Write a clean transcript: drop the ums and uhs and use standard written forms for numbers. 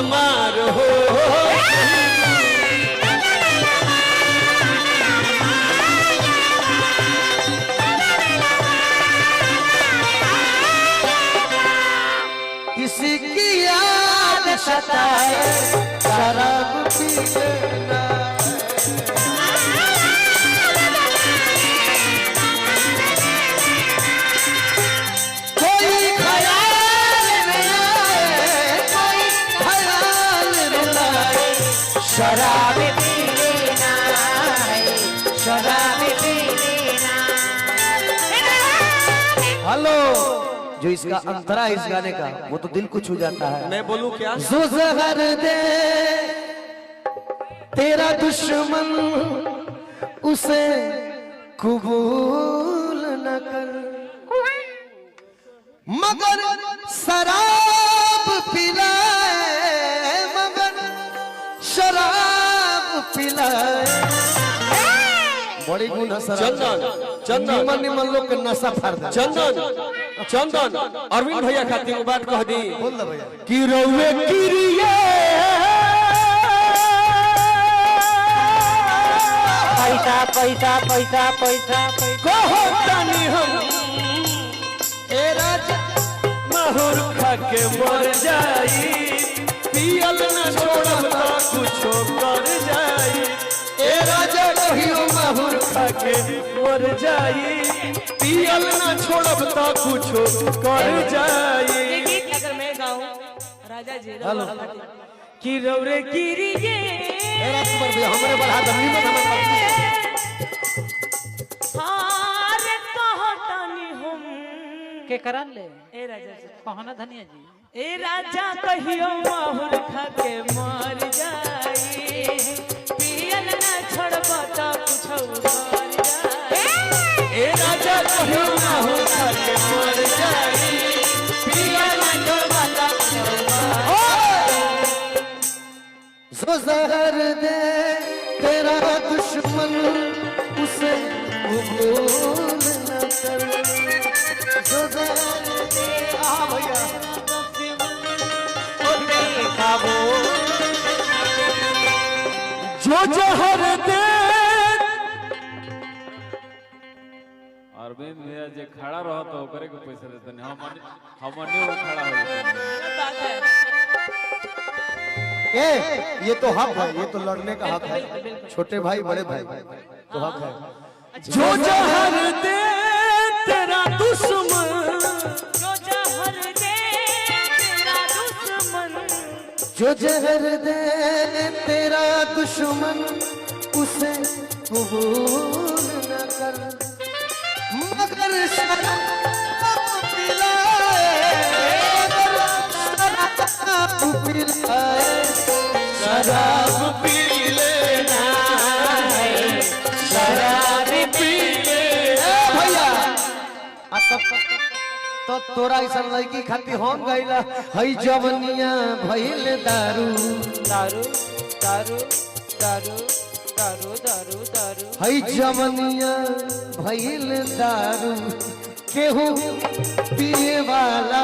हमार हो किसी की याद सताए शराब पीना कोई ख्याल न आए कोई ख्याल न आए शराब पीना शराब पीना। हेलो जो इसका अंतरा इस गाने का वो तो दिल को छू जाता है। मैं बोलूं क्या? जो जहर दे तेरा दुश्मन उसे कबूल न कर मगर शराब पिलाए मगर शराब पिलाए बड़ी गुना चंदन चंदन निमन निमन लोग के नशा फाड़ दे। चंदन चंदन अरविंद भैया खातिर वो बात कह दी बोल दे भैया कि रउए किरिए पैसा पैसा पैसा पैसा कहो तानी हम ए राजा माहौर खा के मर जाई पियल न छोड़ब तो कुछो कर जाई ए राजा कहियो माहौर खा के मर जाई पियल न छोड़ब तो कुछो कर जाई। गीत अगर मैं गाऊं राजा जी हेलो कि रौरे गिरिए मेरा सुपर भी हमरे बढ़ा दे निमन हमर हार कहतानी हम के करन ले ए राजा जी कहना धनिया जी ए राजा कहियो माहुर खा के मर जाई पियल ना छोड़ब तो कुछो कर जाई ए राजा कहियो माहौर खा के मर जाई पियल न छोड़ब तो कुछो जो जहर दे तेरा दुश्मन उसे कबूल न कर जो जहर दे आ भैया जो जहर दे अरविंद भैया जे खड़ा रहो तो ओकरे के पैसा देते नहीं हमने वो खड़ा हो जाते ये तो हक है ये तो लड़ने का हक है छोटे भाई बड़े भाई तो हक है। जो जहर दे तेरा दुश्मन जो जहर दे तेरा दुश्मन जो जहर दे तेरा दुश्मन उसे कबूल न कर मगर शराब पिलाए शराब पिलाए शराब पी लेना शराब पी लेना भैया तो तोरा ऐसा लड़की खातिर हम गईला हई जवनिया भइल दारू दारू दारू दारू दारू दारू दारू हई जवनिया भइल दारू केहू पिए वाला